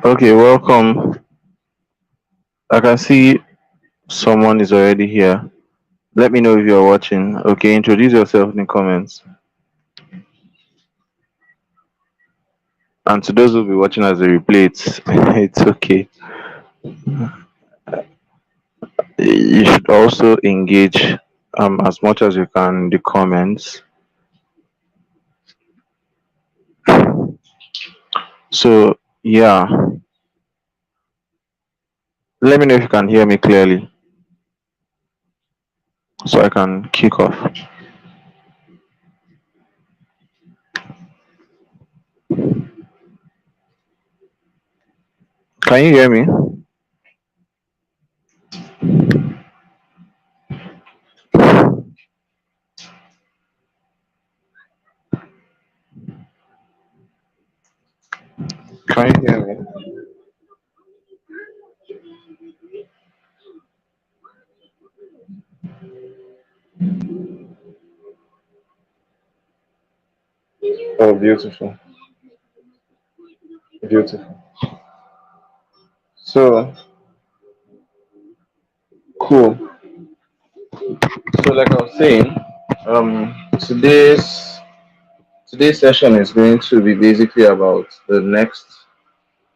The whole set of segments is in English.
Okay, welcome. I can see someone is already here. Let me know if you're watching. Okay, introduce yourself in the comments. And to those who will be watching as a replay, it's okay. You should also engage as much as you can in the comments. So, yeah, let me know if you can hear me clearly so I can kick off. Can you hear me? Can you hear me? Oh, beautiful. Beautiful. So, cool. So, like I was saying, today's session is going to be basically about the next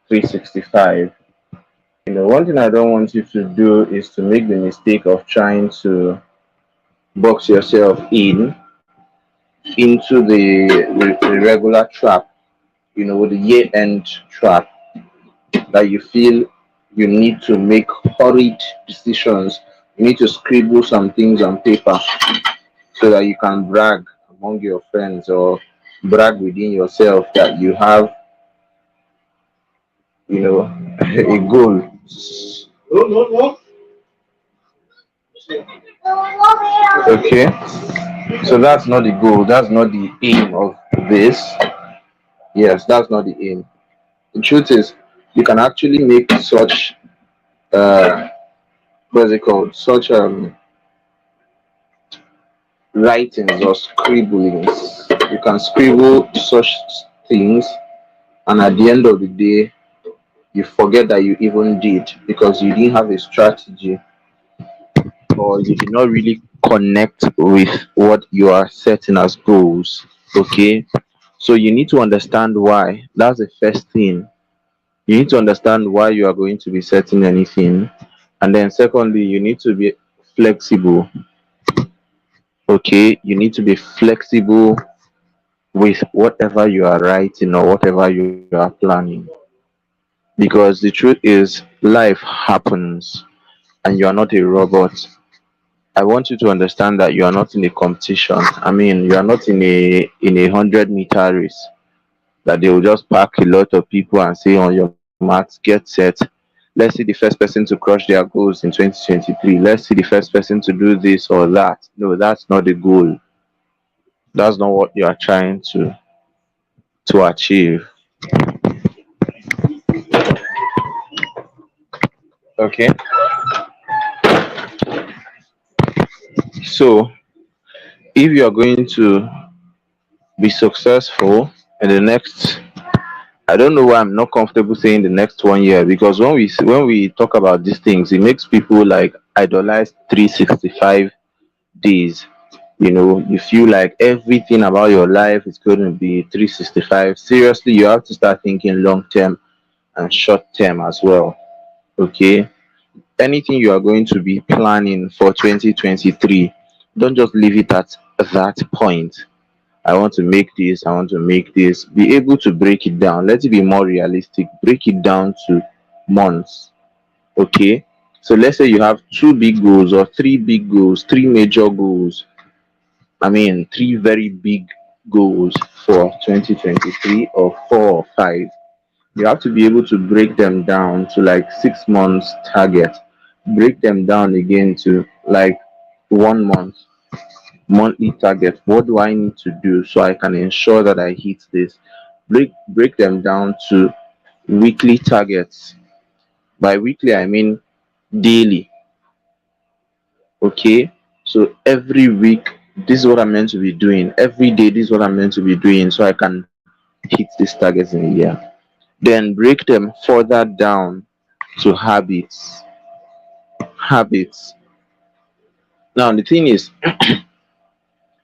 365. One thing I don't want you to do is to make the mistake of trying to box yourself into the regular trap, the year end trap that you feel you need to make hurried decisions. You need to scribble some things on paper so that you can brag among your friends or brag within yourself that you have, a goal. Okay, so that's not the goal, that's not the aim of this. Yes, that's not the aim. The truth is, you can actually make such, uh, what's it called? Such writings or scribblings. You can scribble such things, and at the end of the day, you forget that you even did because you didn't have a strategy or you did not really connect with what you are setting as goals. Okay, so you need to understand why. That's the first thing. You need to understand why you are going to be setting anything, and then secondly, you need to be flexible. Okay, you need to be flexible with whatever you are writing or whatever you are planning, because the truth is life happens and you are not a robot. I want you to understand that you are not in a competition. I mean, you are not in a 100-meter race that they will just pack a lot of people and say on your mat, get set. Let's see the first person to crush their goals in 2023. Let's see the first person to do this or that. No, that's not the goal. That's not what you are trying to achieve. Okay. So if you are going to be successful in the next, I don't know why I'm not comfortable saying the next 1 year, because when we talk about these things, it makes people like idolize 365 days. You feel like everything about your life is going to be 365. Seriously, you have to start thinking long term and short term as well. Okay, anything you are going to be planning for 2023, don't just leave it at that point. I want to make this, I want to make this. Be able to break it down. Let it be more realistic. Break it down to months. Okay. So let's say you have two big goals or three big goals, three major goals. I mean, three very big goals for 2023 or four or five. You have to be able to break them down to like 6 months target. Break them down again to like 1 month monthly target. What do I need to do so I can ensure that I hit this? Break them down to weekly targets. By weekly I mean daily. Okay, so every week this is what I'm meant to be doing. Every day this is what I'm meant to be doing so I can hit these targets in a year. then break them further down to habits. Habits. Now the thing is,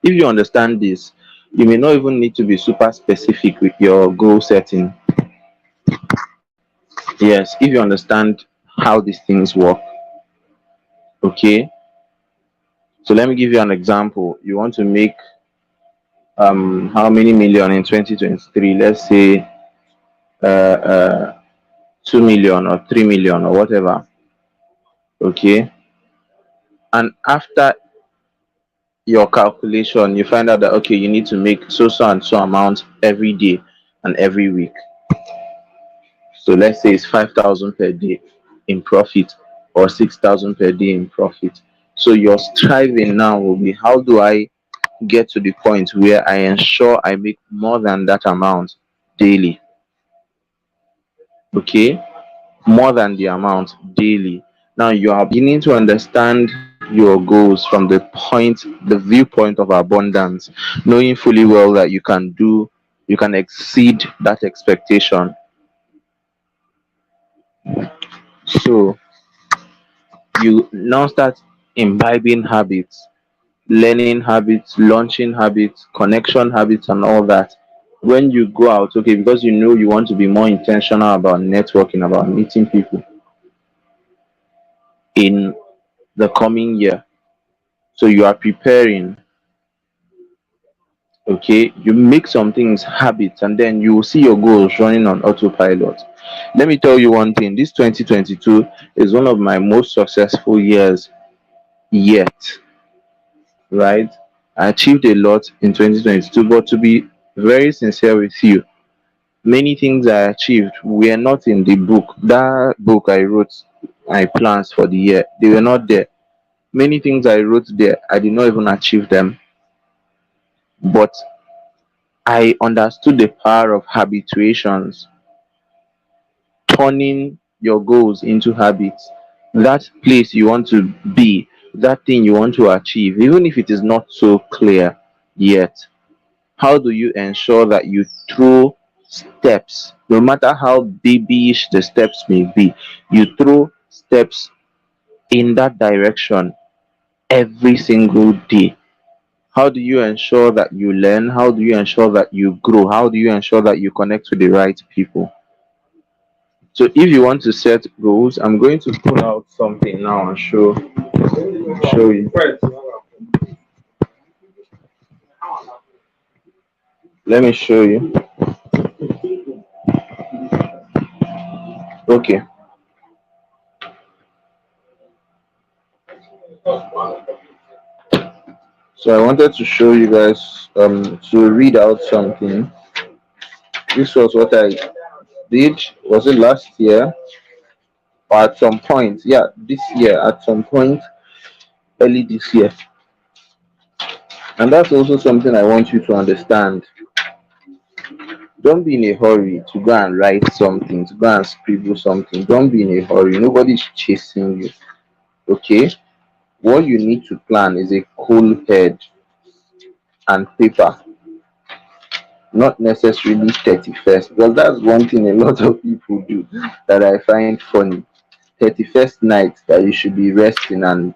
if you understand this, you may not even need to be super specific with your goal setting. Yes, if you understand how these things work. Okay, so let me give you an example. You want to make how many million in 2023? Let's say uh, uh 2 million or 3 million or whatever. Okay, and after your calculation you find out that okay, you need to make so and so amount every day and every week. So let's say it's 5,000 per day in profit, or 6,000 per day in profit. So your striving now will be, how do I get to the point where I ensure I make more than that amount daily? Okay, more than the amount daily. Now you are beginning to understand your goals from the viewpoint of abundance, knowing fully well that you can exceed that expectation. So you now start imbibing habits, learning habits, launching habits, connection habits, and all that. When you go out, okay, because you know you want to be more intentional about networking, about meeting people in the coming year. So you are preparing, okay, you make some things habits, and then you will see your goals running on autopilot. Let me tell you one thing, this 2022 is one of my most successful years yet, right? I achieved a lot in 2022, but to be very sincere with you, many things I achieved were not in the book. That book I wrote my plans for the year, they were not there. Many things I wrote there, I did not even achieve them, but I understood the power of habituations, turning your goals into habits. That place you want to be, that thing you want to achieve, even if it is not so clear yet, how do you ensure that you throw steps, no matter how babyish the steps may be, you throw steps in that direction every single day? How do you ensure that you learn? How do you ensure that you grow? How do you ensure that you connect with the right people? So if you want to set goals, I'm going to pull out something now and show you. Let me show you. Okay. So I wanted to show you guys to read out something. This was what I did. Was it last year or at some point? Yeah, this year at some point, early this year. And that's also something I want you to understand. Don't be in a hurry to go and write something, to go and scribble something. Don't be in a hurry. Nobody's chasing you. Okay? What you need to plan is a cool head and paper, not necessarily 31st, because that's one thing a lot of people do that I find funny. 31st night that you should be resting and,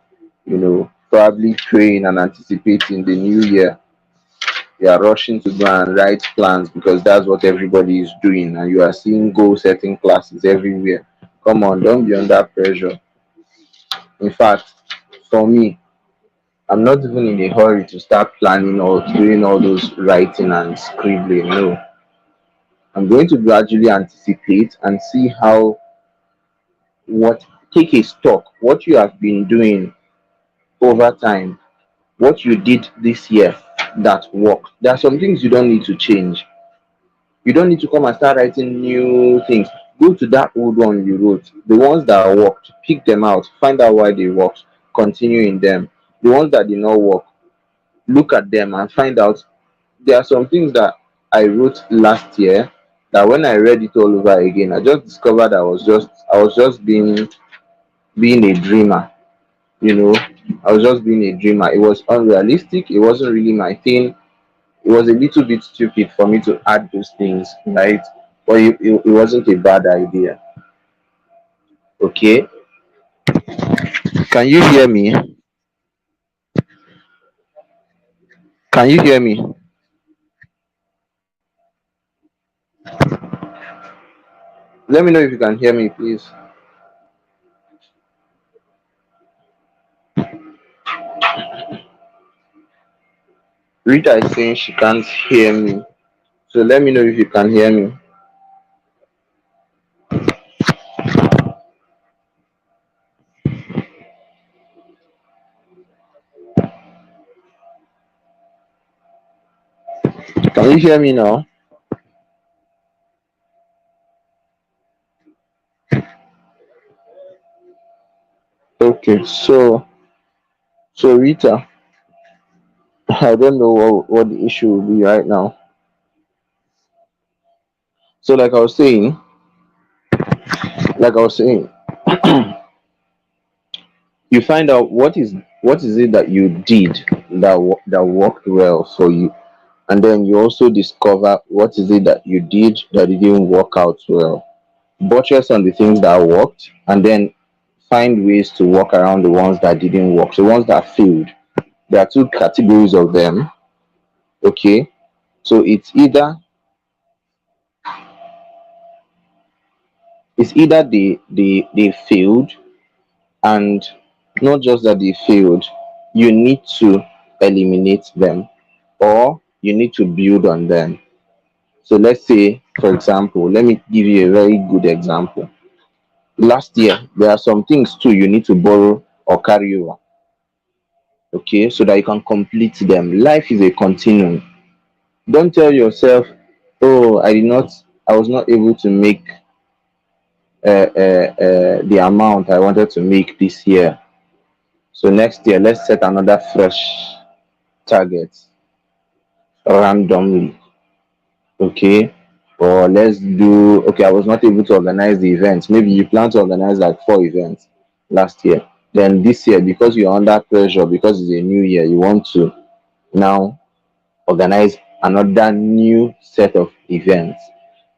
probably praying and anticipating the new year. You are rushing to go and write plans because that's what everybody is doing, and you are seeing goal setting classes everywhere. Come on, don't be under pressure. In fact, for me, I'm not even in a hurry to start planning or doing all those writing and scribbling. No, I'm going to gradually anticipate and see how, what, take a stock, what you have been doing over time, what you did this year that worked. There are some things you don't need to change. You don't need to come and start writing new things. Go to that old one you wrote, the ones that worked, pick them out, find out why they worked, continue in them. The ones that did not work, look at them and find out. There are some things that I wrote last year that when I read it all over again, I just discovered I was just being a dreamer, you know. I was just being a dreamer. It was unrealistic, it wasn't really my thing. It was a little bit stupid for me to add those things, right? Or it wasn't a bad idea. Okay. Can you hear me? Can you hear me? Let me know if you can hear me, please. Rita is saying she can't hear me. So let me know if you can hear me. Can you hear me now? Okay, so Rita, I don't know what the issue will be right now. So like I was saying, you find out what is it that you did that worked well for you, and then you also discover what is it that you did that didn't work out well. Buttress on the things that worked, and then find ways to work around the ones that didn't work. So ones that failed. There are two categories of them. Okay, so it's either they failed, and not just that they failed, you need to eliminate them, or you need to build on them. So let's say, for example, let me give you a very good example. Last year, there are some things too you need to borrow or carry over, okay, so that you can complete them. Life is a continuum. Don't tell yourself, oh, I was not able to make the amount I wanted to make this year. So next year, let's set another fresh target randomly, okay? Or let's do, okay, I was not able to organize the events. Maybe you plan to organize like 4 events last year. Then this year, because you're under pressure, because it's a new year, you want to now organize another new set of events.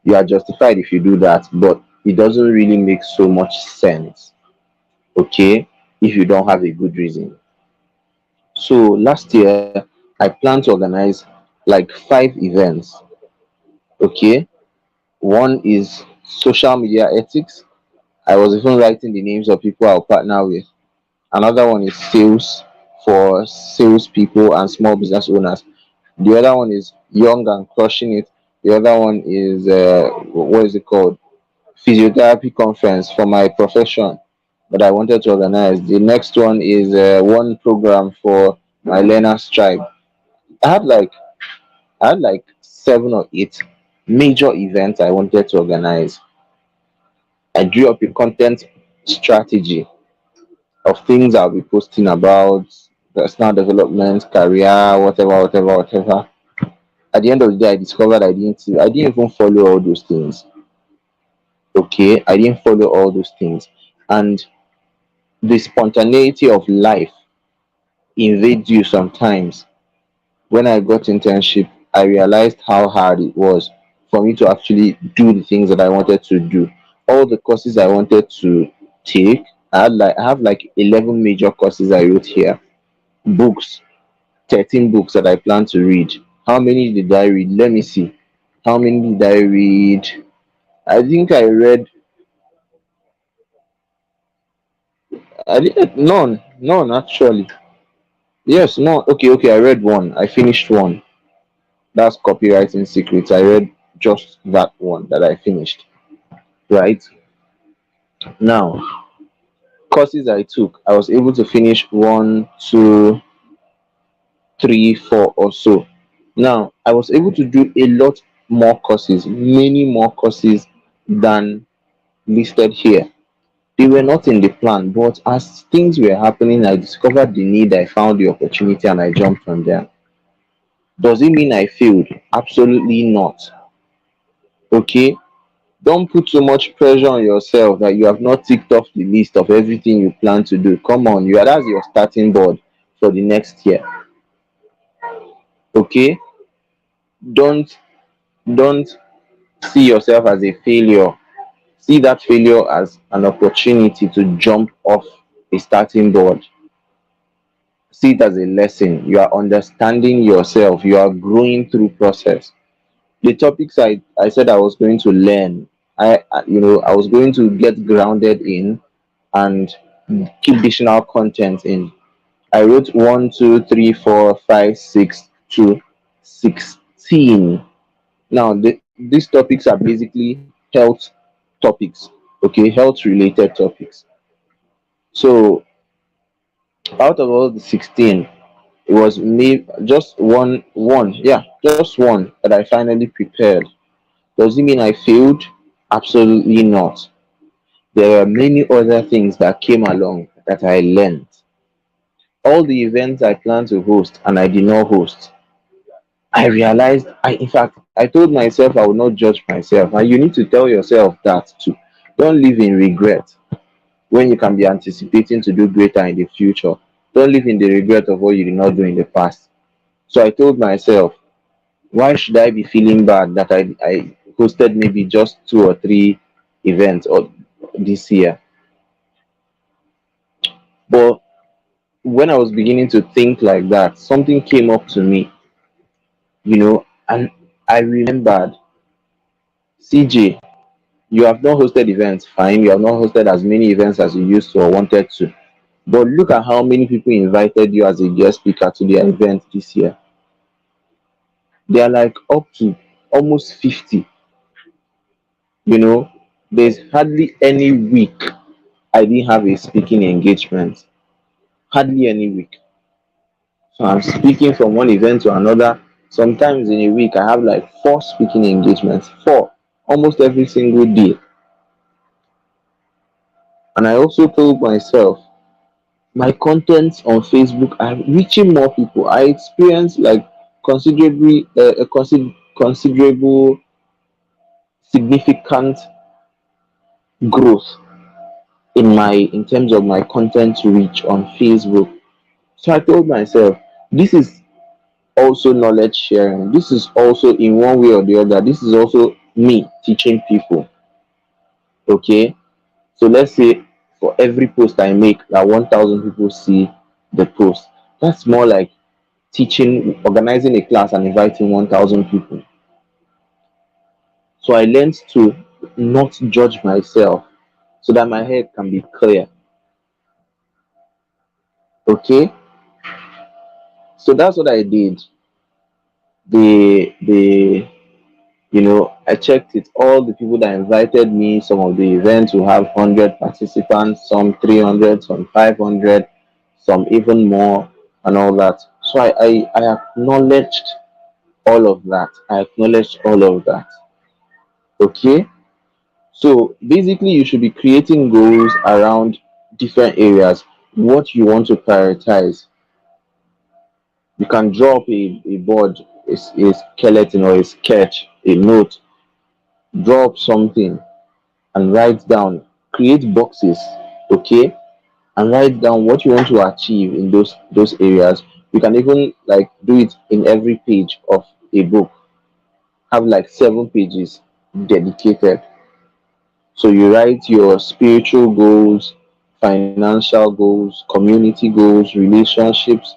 You are justified if you do that, but it doesn't really make so much sense, okay, if you don't have a good reason. So last year, I planned to organize like 5 events, okay. One is social media ethics. I was even writing the names of people I'll partner with. Another one is sales for salespeople and small business owners. The other one is young and crushing it. The other one is what is it called? Physiotherapy conference for my profession that I wanted to organize. The next one is one program for my learners tribe. I had like I had like 7 or 8 major events I wanted to organize. I drew up a content strategy of things I'll be posting about personal development, career, whatever. At the end of the day, I discovered I didn't even follow all those things. Okay, I didn't follow all those things, and the spontaneity of life invades you sometimes. When I got internship, I realized how hard it was for me to actually do the things that I wanted to do. All the courses I wanted to take, I have like 11 major courses I wrote here. Books, 13 books that I plan to read. How many did I read? Let me see. How many did I read? I think I did none actually. Yes, no. Okay. I read one. I finished one. That's copywriting secrets. I read just that one that I finished. Right now, courses I took, I was able to finish one, two, three, four, or so. Now, I was able to do a lot more courses, many more courses than listed here. They were not in the plan, but as things were happening, I discovered the need, I found the opportunity, and I jumped on them. Does it mean I failed? Absolutely not. Okay, don't put so much pressure on yourself that you have not ticked off the list of everything you plan to do. Come on, that's your starting board for the next year. Okay, don't don't See yourself as a failure. See that failure as an opportunity to jump off a starting board. See it as a lesson. You are understanding yourself. You are growing through process. The topics I said I was going to learn, I was going to get grounded in and keep additional content in. I wrote 1, 2, 3, 4, 5, 6 to 16. Now these topics are basically health topics, okay, health related topics. So out of all the 16, it was me just one, yeah, just one that I finally prepared. Does it mean I failed? Absolutely not. There are many other things that came along that I learned. All the events I planned to host and I did not host, I realized, in fact, I told myself I would not judge myself. And you need to tell yourself that too. Don't live in regret when you can be anticipating to do greater in the future. Don't live in the regret of what you did not do in the past. So I told myself, why should I be feeling bad that I hosted maybe just 2 or 3 events or this year? But when I was beginning to think like that, something came up to me, and I remembered, CJ, you have not hosted events, fine. You have not hosted as many events as you used to or wanted to. But look at how many people invited you as a guest speaker to their event this year. They are like up to almost 50. You know, there's hardly any week I didn't have a speaking engagement. Hardly any week. So I'm speaking from one event to another. Sometimes in a week, I have like 4 speaking engagements, four, almost every single day. And I also told myself, my contents on Facebook are reaching more people. I experienced like considerable, significant growth in terms of my content reach on Facebook. So I told myself, this is also knowledge sharing. This is also in one way or the other. This is also me teaching people. Okay. So let's say for every post I make, that 1,000 people see the post. That's more like teaching, organizing a class and inviting 1,000 people. So I learned to not judge myself so that my head can be clear. Okay. So that's what I did. The I checked it. All the people that invited me, some of the events will have 100 participants, some 300, some 500, some even more, and all that. So I acknowledged all of that. I acknowledged all of that. Okay. So basically, you should be creating goals around different areas, what you want to prioritize. You can draw up a board, a skeleton or a sketch, a note, draw up something and write down, create boxes, okay, and write down what you want to achieve in those areas. You can even like do it in every page of a book. Have like 7 pages dedicated. So you write your spiritual goals, financial goals, community goals, relationships,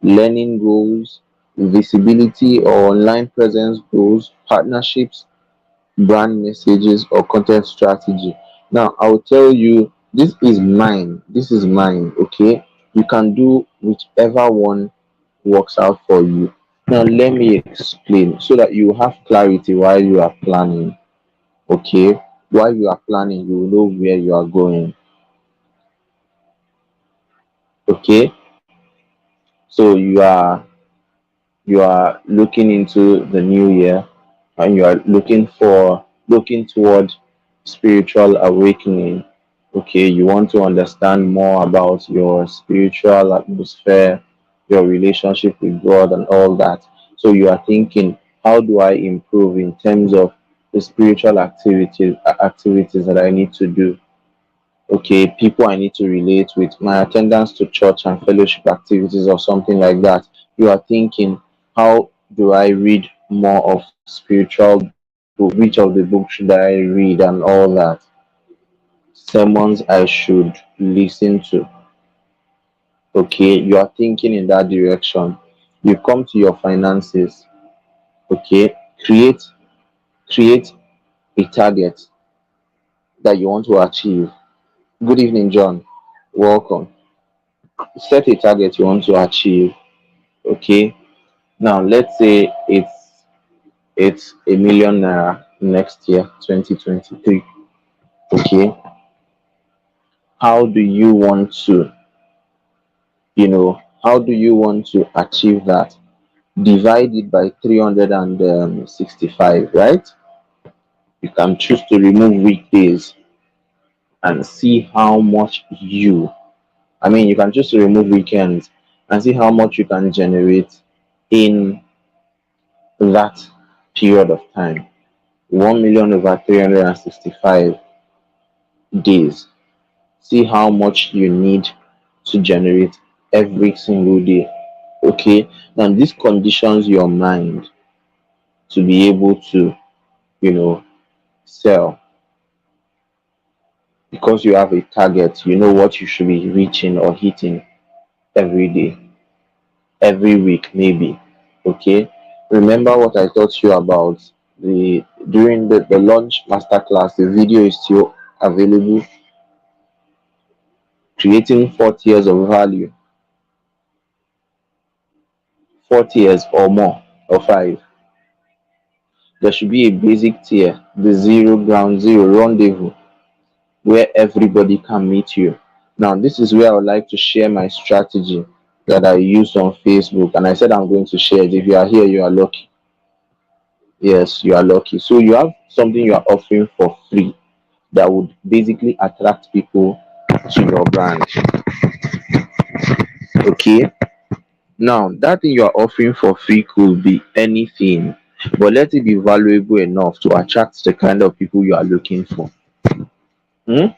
learning goals, visibility or online presence goals, partnerships, brand messages, or content strategy. Now, I'll tell you, this is mine. This is mine, okay? You can do whichever one works out for you. Now, let me explain so that you have clarity while you are planning, okay? While you are planning, you will know where you are going, okay? So you are looking into the new year and you are looking toward spiritual awakening. Okay, you want to understand more about your spiritual atmosphere, your relationship with God and all that. So you are thinking, how do I improve in terms of the spiritual activities that I need to do? Okay, people I need to relate with, my attendance to church and fellowship activities or something like that. You are thinking, how do I read more of spiritual books? which of the books should I read and all that, sermons I should listen to. Okay, you are thinking in that direction. You come to your finances. Okay, create a target that you want to achieve. Good evening, John. Welcome. Set a target you want to achieve. Okay. Now let's say it's a million naira next year, 2023. Okay. How do you want to, how do you want to achieve that? Divide it by 365, right? You can choose to remove weekdays and see how much you can choose to remove weekends and see how much you can generate in that period of time. 1 million over 365 days. See how much you need to generate every single day. Okay, now this conditions your mind to be able to, you know, sell, because you have a target. You know what you should be reaching or hitting every day, every week, maybe. Okay, remember what I taught you about the during the launch masterclass. The video is still available. Creating 40 years of value, 40 years or more, or five. There should be a basic tier, the zero, ground zero rendezvous, where everybody can meet you. Now, this is where I would like to share my strategy that I used on Facebook, and I said I'm going to share it. If you are here, you are lucky. Yes, you are lucky. So you have something you are offering for free that would basically attract people to your brand. Okay. Now, that thing you are offering for free could be anything, but let it be valuable enough to attract the kind of people you are looking for. Hmm?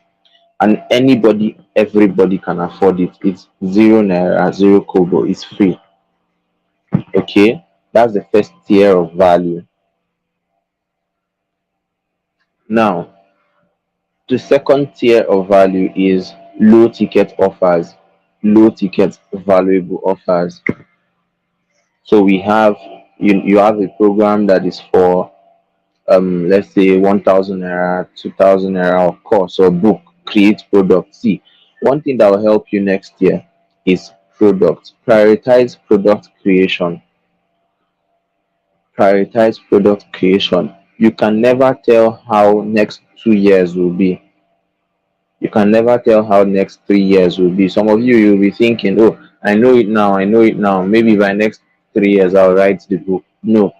And everybody can afford it. It's zero naira, zero kobo. It's free. Okay, that's the first tier of value. Now, the second tier of value is low ticket offers, low ticket valuable offers. So we have you have a program that is for let's say 1000 naira, 2000 naira of course, or book, create product. See, one thing that will help you next year is product. Prioritize product creation. You can never tell how next 2 years will be. You can never tell how next 3 years will be. Some of you'll be thinking, oh, I know it now, maybe by next 3 years I'll write the book. No,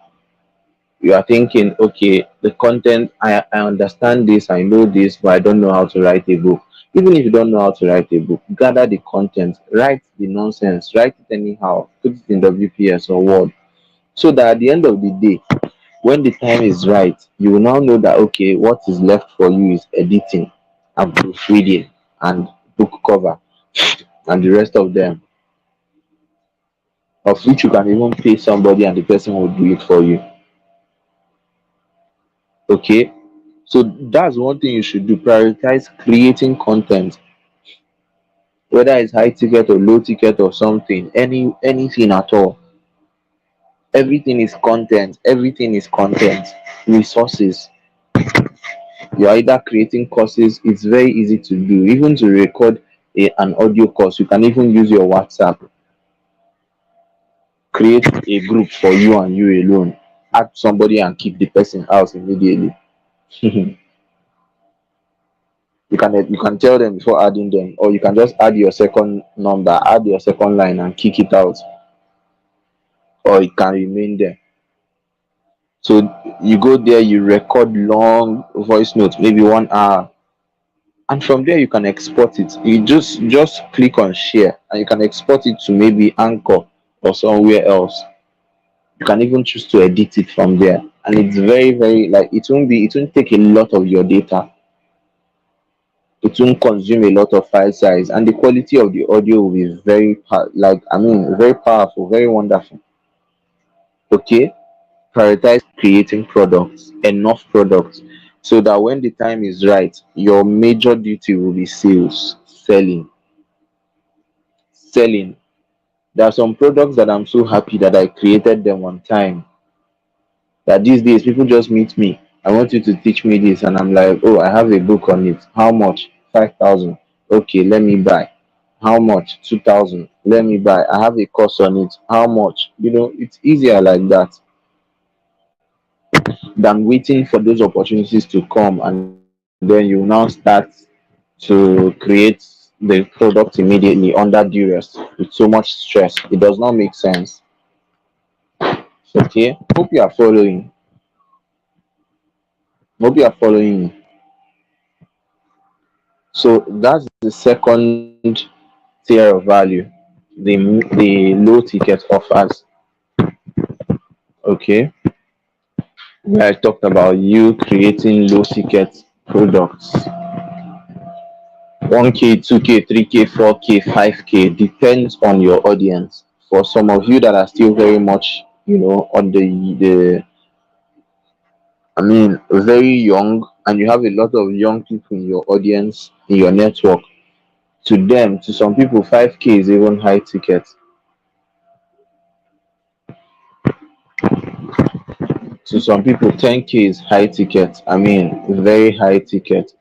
you are thinking, okay, the content, I understand this, I know this, but I don't know how to write a book. Even if you don't know how to write a book, gather the content, write the nonsense, write it anyhow, put it in WPS or Word, so that at the end of the day, when the time is right, you will now know that okay, what is left for you is editing and proofreading and book cover and the rest of them, of which you can even pay somebody and the person will do it for you. Okay, so that's one thing you should do. Prioritize creating content, whether it's high ticket or low ticket or something, anything at all. Everything is content. Resources. You're either creating courses, it's very easy to do. Even to record an audio course, you can even use your WhatsApp. Create a group for you and you alone. Add somebody and kick the person out immediately. You can tell them before adding them, or you can just add your second number, add your second line and kick it out, or it can remain there. So you go there, you record long voice notes, maybe 1 hour, and from there you can export it. You just click on share and you can export it to maybe Anchor or somewhere else. You can even choose to edit it from there, and it's very, very, like, it won't take a lot of your data. It won't consume a lot of file size, and the quality of the audio will be very very powerful, very wonderful. Okay, Prioritize creating products, enough products, so that when the time is right, your major duty will be sales, selling. There are some products that I'm so happy that I created them on time, that these days people just meet me, I want you to teach me this, and I'm like, oh, I have a book on it. How much? 5,000. Okay, let me buy. How much? 2,000. Let me buy. I have a course on it. How much? It's easier like that than waiting for those opportunities to come, and then you now start to create the product immediately under duress with so much stress. It does not make sense. Okay, hope you are following me. So that's the second tier of value, the low ticket offers. Okay, where I talked about you creating low ticket products, 1K, 2K, 3K, 4K, 5K, depends on your audience. For some of you that are still very much, on very young, and you have a lot of young people in your audience, in your network, to some people, 5K is even high ticket. To some people, 10K is high ticket. Very high ticket.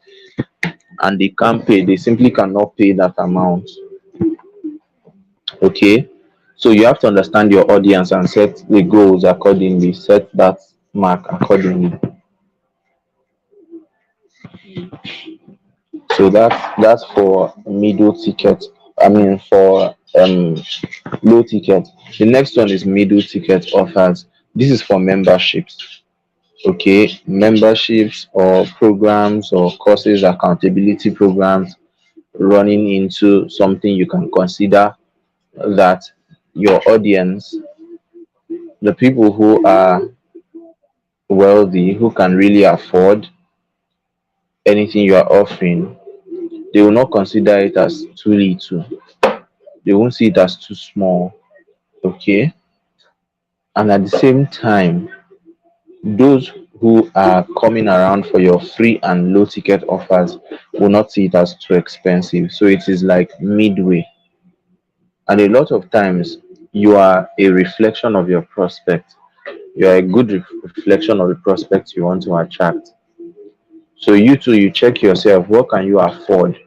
And they can't pay, they simply cannot pay that amount. Okay. So you have to understand your audience and set the goals accordingly, set that mark accordingly. So that's for middle ticket. For low ticket. The next one is middle ticket offers. This is for memberships. Okay, memberships or programs or courses, accountability programs, running into something you can consider that your audience, the people who are wealthy, who can really afford anything you are offering, they will not consider it as too little. They won't see it as too small. Okay. And at the same time, those who are coming around for your free and low ticket offers will not see it as too expensive. So it is like midway. And a lot of times, you are a reflection of your prospect. You are a good reflection of the prospects you want to attract. So you too, you check yourself. What can you afford?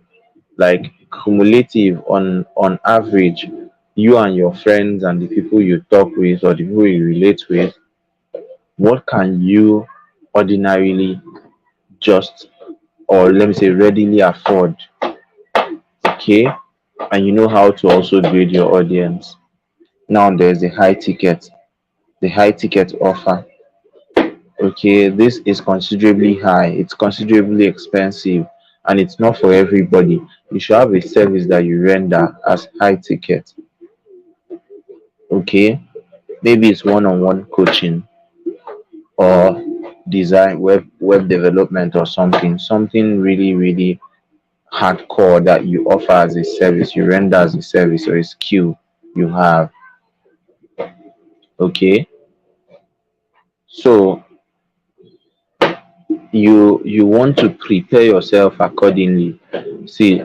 Like cumulative, on average, you and your friends and the people you talk with or the people you relate with, what can you ordinarily just, or let me say, readily afford? Okay. And you know how to also grade your audience. Now there's the high ticket offer. Okay, this is considerably high, it's considerably expensive, and it's not for everybody. You should have a service that you render as high ticket. Okay, maybe it's one-on-one coaching, or design, web development, or something really really hardcore that you offer as a service, you render as a service, or a skill you have. Okay, so you want to prepare yourself accordingly. See,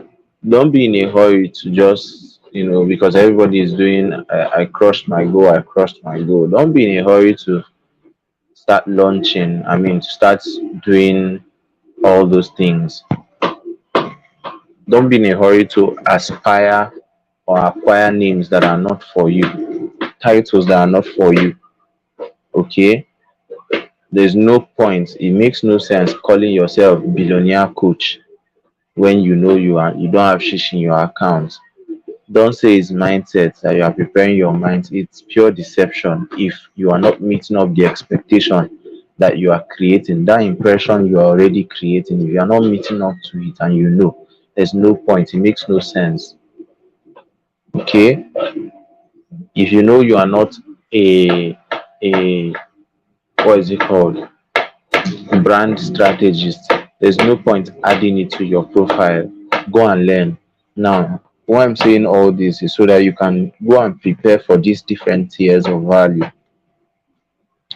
don't be in a hurry to just, because everybody is doing, I crushed my goal, I crushed my goal. Don't be in a hurry to start launching, to start doing all those things. Don't be in a hurry to aspire or acquire names that are not for you, titles that are not for you. Okay, there's no point, it makes no sense calling yourself billionaire coach when you don't have shish in your account. Don't say it's mindset that you are preparing your mind. It's pure deception if you are not meeting up the expectation that you are creating. That impression you are already creating, if you are not meeting up to it, and there's no point, it makes no sense. Okay? If you know you are not a what is it called? Brand strategist, there's no point adding it to your profile. Go and learn. Now, why I'm saying all this is so that you can go and prepare for these different tiers of value.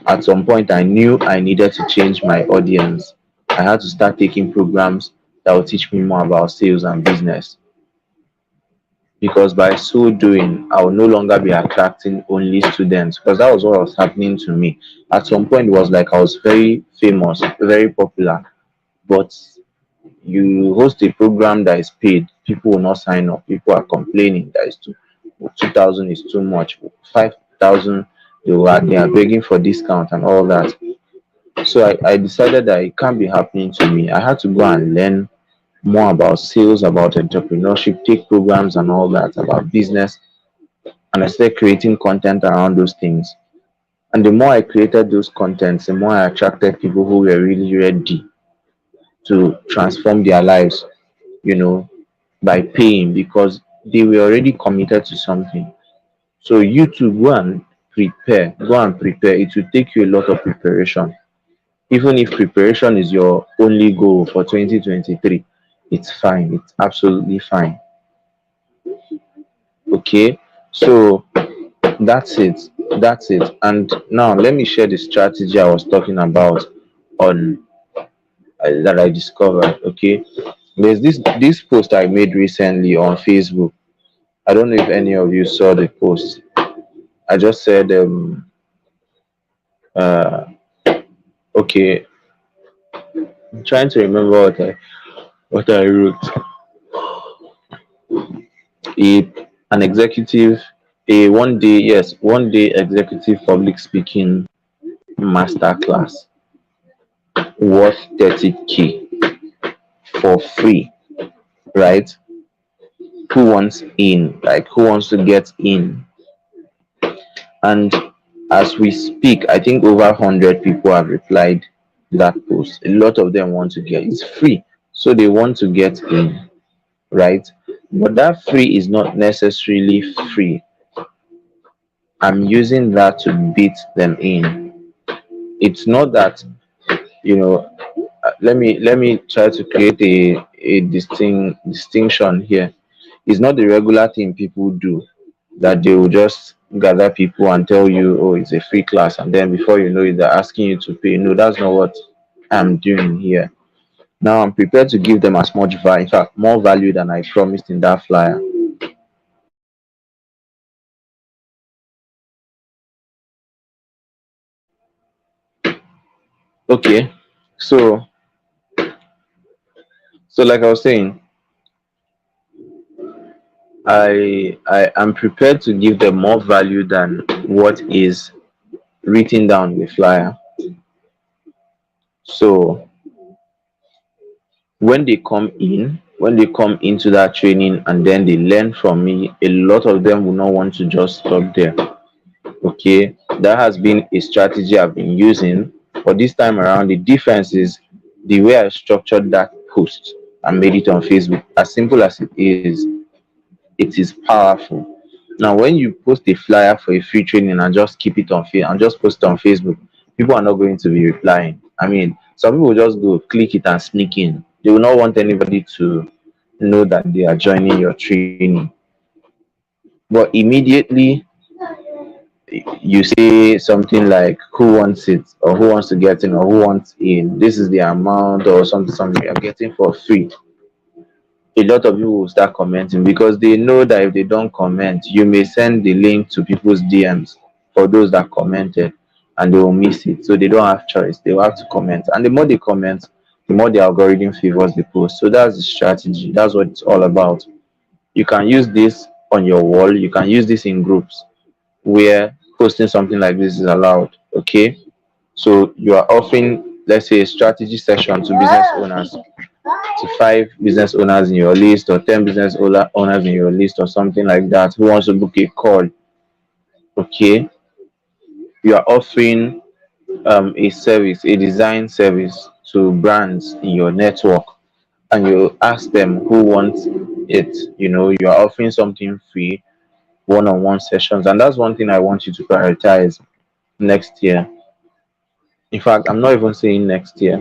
At some point, I knew I needed to change my audience. I had to start taking programs that would teach me more about sales and business, because by so doing, I will no longer be attracting only students, because that was what was happening to me. At some point, it was like I was very famous, very popular, but you host a program that is paid, people will not sign up. People are complaining that 2,000 is too much, 5,000 they are begging for discount and all that. So I decided that it can't be happening to me. I had to go and learn more about sales, about entrepreneurship, take programs and all that about business, and I started creating content around those things. And the more I created those contents, the more I attracted people who were really ready to transform their lives, you know, by paying, because they were already committed to something. So you to go and prepare. It will take you a lot of preparation. Even if preparation is your only goal for 2023, it's fine. It's absolutely fine. Okay. So that's it. That's it. And now let me share the strategy I was talking about on that I discovered. Okay. There's this post I made recently on Facebook. I don't know if any of you saw the post. I just said uh okay, I'm trying to remember what I wrote. A an executive, a one day executive public speaking master class worth 30K for free, right? Who wants in? Like, who wants to get in? And as we speak, I think over 100 people have replied to that post. A lot of them want to get, it's free, so they want to get in, right? But that free is not necessarily free. I'm using that to beat them in. It's not that, you know, let me try to create a distinction here. It's not the regular thing people do, that they will just gather people and tell you, oh, it's a free class, and then before you know it, they're asking you to pay. No, that's not what I'm doing here. Now I'm prepared to give them as much value, in fact, more value than I promised in that flyer. Okay, so like I was saying, I am prepared to give them more value than what is written down in the flyer. So when they come into that training and then they learn from me, a lot of them will not want to just stop there. Okay, that has been a strategy I've been using. But this time around, the difference is the way I structured that post and made it on Facebook. As simple as it is powerful. Now, when you post a flyer for a free training and just keep it on and just post it on Facebook, people are not going to be replying. I mean, some people will just go click it and sneak in. They will not want anybody to know that they are joining your training. But immediately you say something like, who wants it, or who wants to get in, or who wants in, this is the amount, or something you're getting for free, a lot of people will start commenting, because they know that if they don't comment, you may send the link to people's DMs for those that commented, and they will miss it. So they don't have choice. They will have to comment. And the more they comment, the more the algorithm favors the post. So that's the strategy. That's what it's all about. You can use this on your wall. You can use this in groups where posting something like this is allowed. Okay. So you are offering, let's say, a strategy session to business owners, to 5 business owners in your list, or 10 owners in your list, or something like that, who wants to book a call. Okay, you are offering a service, a design service to brands in your network, and you ask them who wants it. You are offering something free, one-on-one sessions, and that's one thing I want you to prioritize next year. In fact, I'm not even saying next year,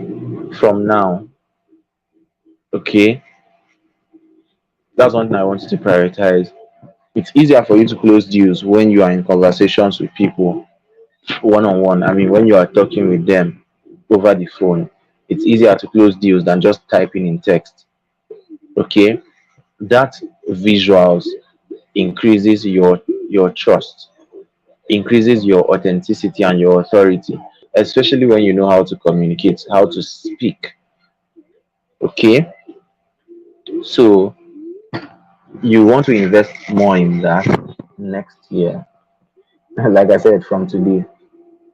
from now. Okay, that's one thing I want you to prioritize. It's easier for you to close deals when you are in conversations with people. one on one. I mean, when you are talking with them over the phone, it's easier to close deals than just typing in text. Okay, that visuals increases your trust, increases your authenticity and your authority, especially when you know how to communicate, how to speak. Okay, so you want to invest more in that next year. Like I said, from today,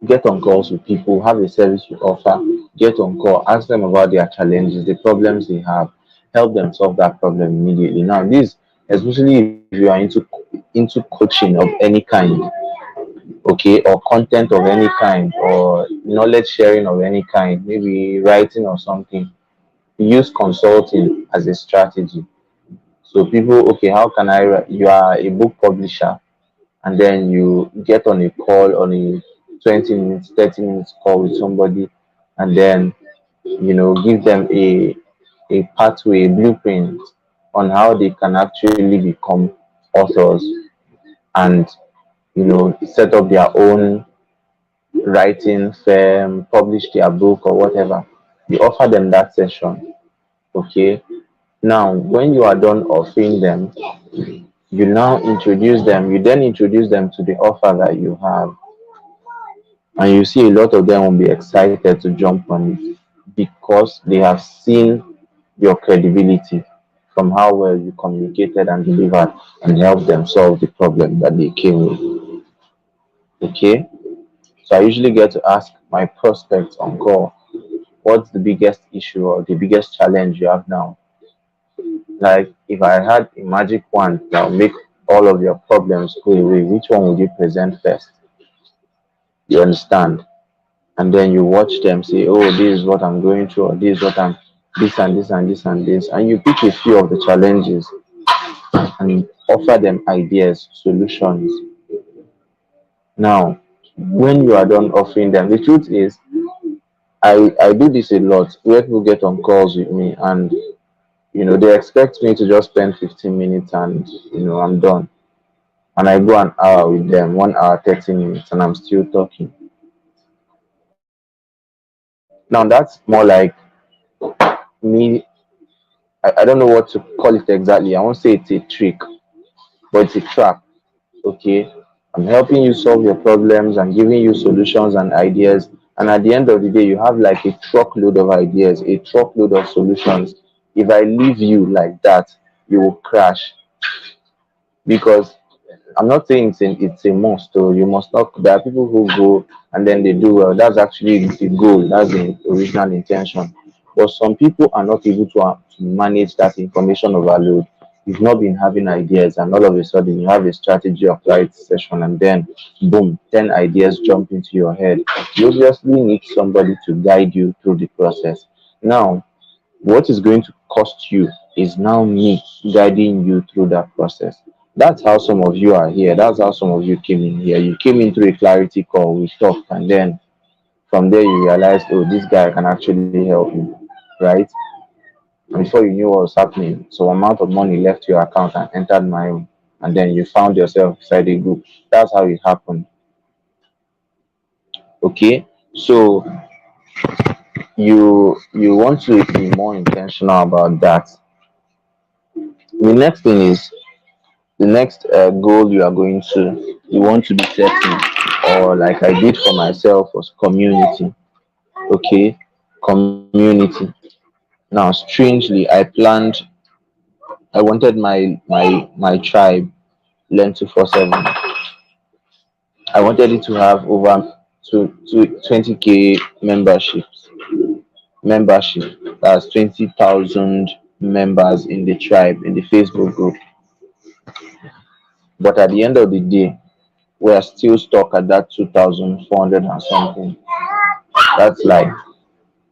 get on calls with people, have a service you offer, get on call, ask them about their challenges, the problems they have, help them solve that problem immediately. Now, this, especially if you are into coaching of any kind, okay, or content of any kind, or knowledge sharing of any kind, maybe writing or something, use consulting as a strategy. So people, okay, how can you are a book publisher, and then you get on a call, on a 20 minutes, 30 minutes call with somebody, and then give them a pathway, a blueprint on how they can actually become authors, and set up their own writing firm, publish their book or whatever. You offer them that session. Okay, now when you are done offering them, you now introduce them, you then introduce them to the offer that you have, and you see a lot of them will be excited to jump on it because they have seen your credibility from how well you communicated and delivered and helped them solve the problem that they came with. Okay, so I usually get to ask my prospects on call, what's the biggest issue or the biggest challenge you have now? Like, if I had a magic wand that will make all of your problems go away, which one would you present first? You understand? And then you watch them say, oh, this is what I'm going through, or this is what I'm, this and this and this and this. And you pick a few of the challenges and offer them ideas, solutions. Now, when you are done offering them, the truth is, I do this a lot where people get on calls with me, and they expect me to just spend 15 minutes and I'm done. And I go an hour with them, 1 hour, 30 minutes, and I'm still talking. Now that's more like me. I don't know what to call it exactly. I won't say it's a trick, but it's a trap. Okay. I'm helping you solve your problems and giving you solutions and ideas. And at the end of the day, you have like a truckload of ideas, a truckload of solutions. If I leave you like that, you will crash, because I'm not saying it's a must, or you must not. There are people who go and then they do well. That's actually the goal. That's the original intention. But some people are not able to manage that information overload. You've not been having ideas, and all of a sudden you have a strategy applied session, and then boom, 10 ideas jump into your head. You obviously need somebody to guide you through the process. Now, what is going to cost you is now me guiding you through that process. That's how some of you are here. That's how some of you came in here. You came in through a clarity call, we talked, and then from there you realized, oh, this guy can actually help me, right? And before you knew what was happening, some amount of money left your account and entered my own, and then you found yourself inside a group. That's how it happened. Okay, so you want to be more intentional about that. The next thing is, the next goal you want to be setting, or like I did for myself, was community. Okay, community. Now, strangely, I wanted my tribe, learn 247, I wanted it to have over to 20K membership. That's 20,000 members in the tribe, in the Facebook group. But at the end of the day, we are still stuck at that 2,400 and something. That's like,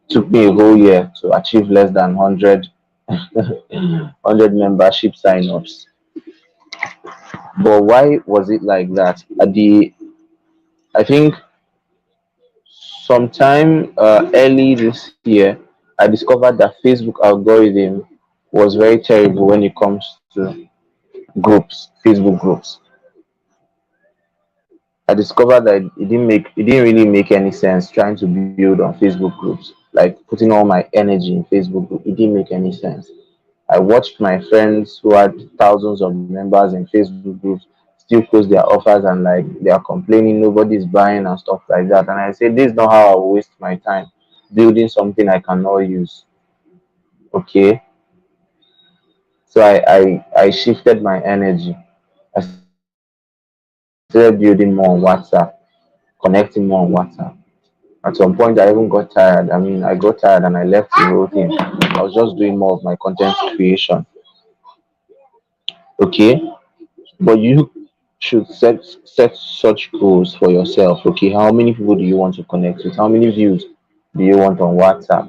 took me a whole year to achieve less than 100 membership sign-ups. But why was it like that? I think sometime early this year, I discovered that Facebook algorithm was very terrible when it comes to groups, Facebook groups. I discovered that it didn't really make any sense trying to build on Facebook groups, like putting all my energy in Facebook group. It didn't make any sense. I watched my friends who had thousands of members in Facebook groups still post their offers, and like they are complaining nobody's buying and stuff like that. And I said, this is not how I will waste my time building something I cannot use. Okay. So I shifted my energy. I started building more on WhatsApp, connecting more on WhatsApp. At some point, I even got tired. I mean, I got tired and I left the whole thing. I was just doing more of my content creation. Okay, but you should set such goals for yourself. Okay, how many people do you want to connect with? How many views do you want on WhatsApp?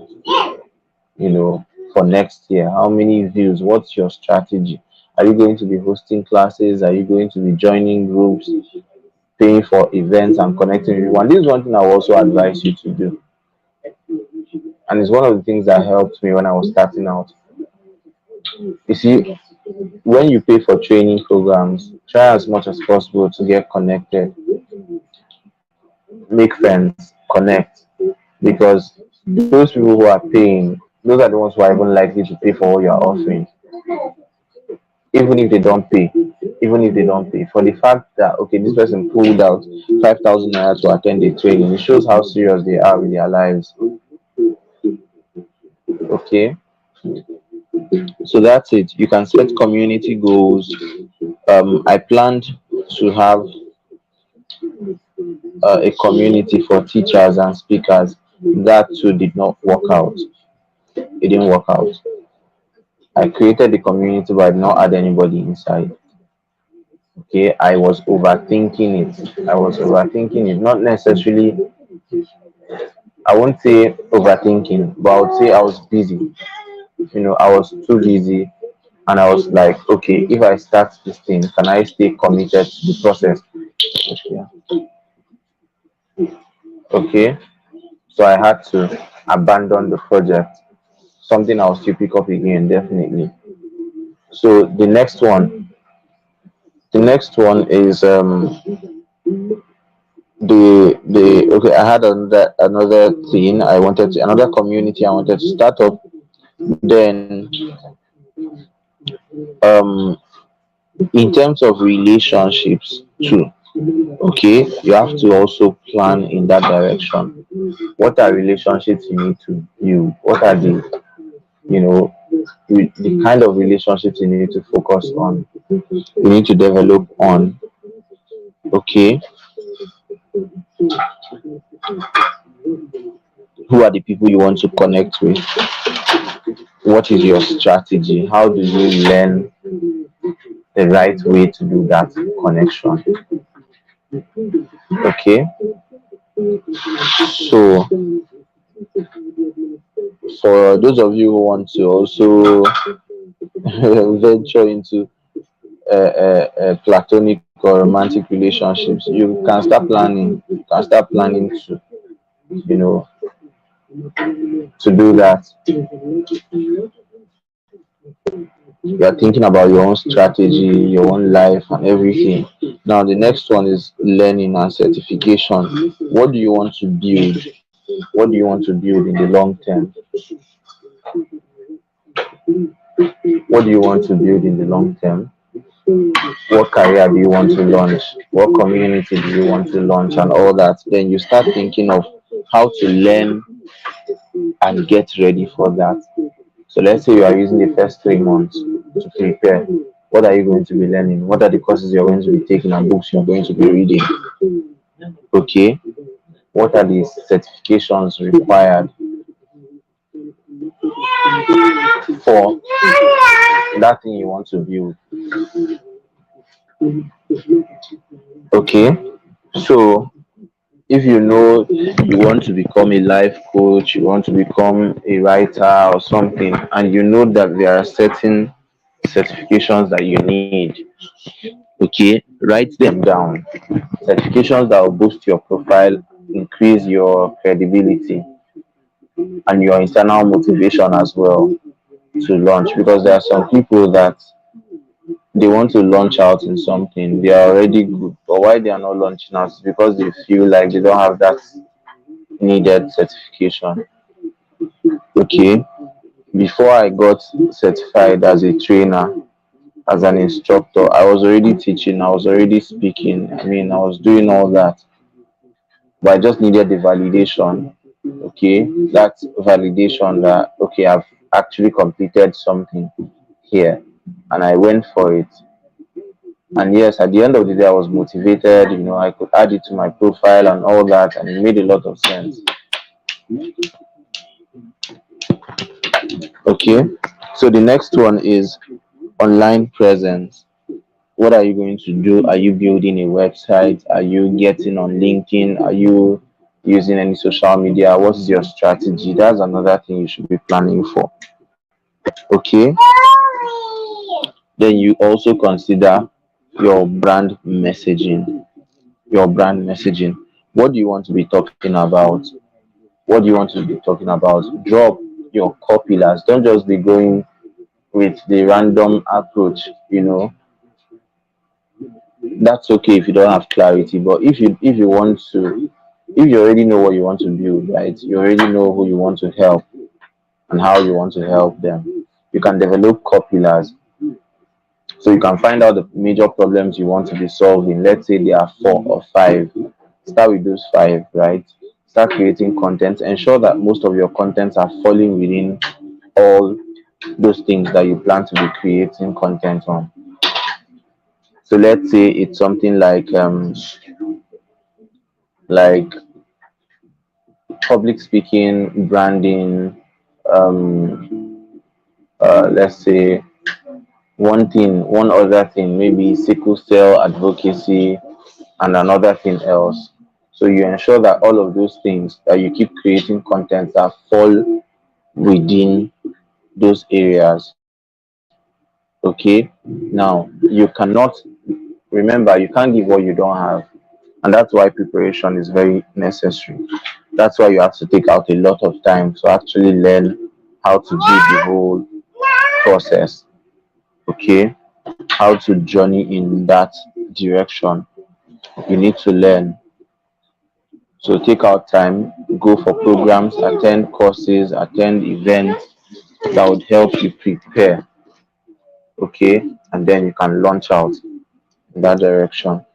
You know, for next year, how many views? What's your strategy? Are you going to be hosting classes? Are you going to be joining groups, paying for events and connecting with everyone? This is one thing I will also advise you to do, and it's one of the things that helped me when I was starting out. You see, when you pay for training programs, try as much as possible to get connected, make friends, connect, because those people who are paying, those are the ones who are even likely to pay for what you are offering, even if they don't pay. Even if they don't pay, for the fact that okay, this person pulled out 5,000 naira to attend a training, it shows how serious they are with their lives. Okay, so that's it. You can set community goals. I planned to have a community for teachers and speakers. That too did not work out. It didn't work out. I created the community, but I did not add anybody inside. Okay, I was overthinking it. I was overthinking it. Not necessarily, I won't say overthinking, but I would say I was busy. You know, I was too busy, and I was like, okay, if I start this thing, can I stay committed to the process? Okay. Okay. So I had to abandon the project. Something I'll still pick up again, definitely. So the next one is the okay. I had another thing I wanted to, another community I wanted to start up. Then um in terms of relationships too. Okay, you have to also plan in that direction. What are relationships you need to build? What are the, you know, the kind of relationships you need to focus on, you need to develop on. Okay, who are the people you want to connect with? What is your strategy? How do you learn the right way to do that connection? Okay, so for those of you who want to also venture into platonic or romantic relationships, you can start planning. You can start planning to, you know, to do that. You are thinking about your own strategy, your own life, and everything. Now, the next one is learning and certification. What do you want to build? What do you want to build in the long term? What do you want to build in the long term? What career do you want to launch? What community do you want to launch, and all that? Then you start thinking of how to learn and get ready for that. So let's say you are using the first 3 months to prepare. What are you going to be learning? What are the courses you're going to be taking and books you're going to be reading? Okay. What are the certifications required for that thing you want to build? Okay. So if you know you want to become a life coach, you want to become a writer or something, and you know that there are certain certifications that you need, okay, write them down. Certifications that will boost your profile, increase your credibility and your internal motivation as well to launch. Because there are some people that they want to launch out in something, they are already good. But why they are not launching out is because they feel like they don't have that needed certification. Okay. Before I got certified as a trainer, as an instructor, I was already teaching, I was already speaking. I mean, I was doing all that, but I just needed the validation. Okay. That validation that, okay, I've actually completed something here, and I went for it. And yes, at the end of the day, I was motivated. I could add it to my profile and all that, and it made a lot of sense. Okay. So the next one is online presence. What are you going to do? Are you building a website? Are you getting on LinkedIn? Are you using any social media? What is your strategy? That's another thing you should be planning for. Okay. Then you also consider your brand messaging. Your brand messaging. What do you want to be talking about? What do you want to be talking about? Drop your core pillars. Don't just be going with the random approach. That's okay if you don't have clarity. But if you want to, if you already know what you want to build, right? You already know who you want to help and how you want to help them. You can develop core pillars. So you can find out the major problems you want to be solving. Let's say there are 4 or 5. Start with those 5, right? Start creating content. Ensure that most of your contents are falling within all those things that you plan to be creating content on. So let's say it's something like public speaking, branding, um, let's say one other thing, maybe sickle cell advocacy, and another thing else. So you ensure that all of those things that you keep creating content that fall within those areas. Okay. Now you cannot remember you can't give what you don't have, and that's why preparation is very necessary. That's why you have to take out a lot of time to actually learn how to do the whole process. Okay. How to journey in that direction. You need to learn. So take out time, go for programs, attend courses, attend events that would help you prepare. Okay. And then you can launch out in that direction.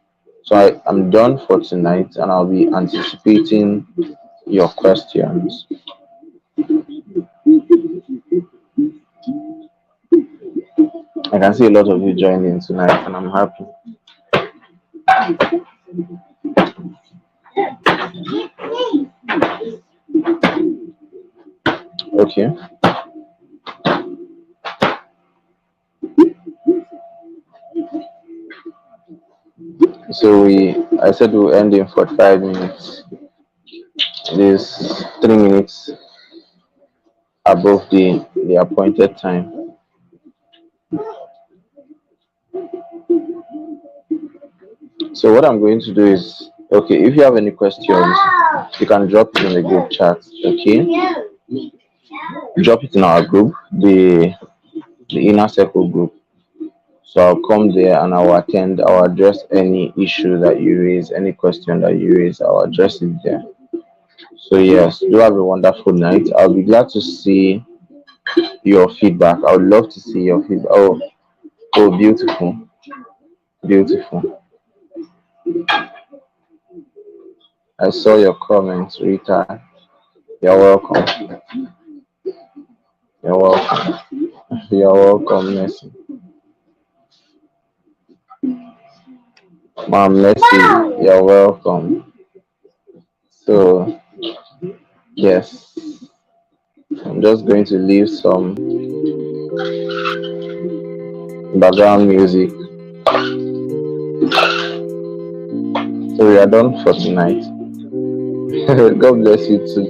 So I'm done for tonight, and I'll be anticipating your questions. I can see a lot of you joined in tonight, and I'm happy. Okay. So I said we'll end in 45 minutes. This 3 minutes above the appointed time. So what I'm going to do is, okay, if you have any questions, you can drop it in the group chat. Okay, drop it in our group, the inner circle group. So I'll come there and I'll attend. I'll address any issue that you raise, any question that you raise. I'll address it there. So yes, do have a wonderful night. I'll be glad to see your feedback. I would love to see your feedback. Oh, beautiful, beautiful. I saw your comments, Rita. You're welcome. You're welcome. You're welcome, Messi. Mom, Messi, you're welcome. So, yes, I'm just going to leave some background music. So, we are done for tonight. God bless you too.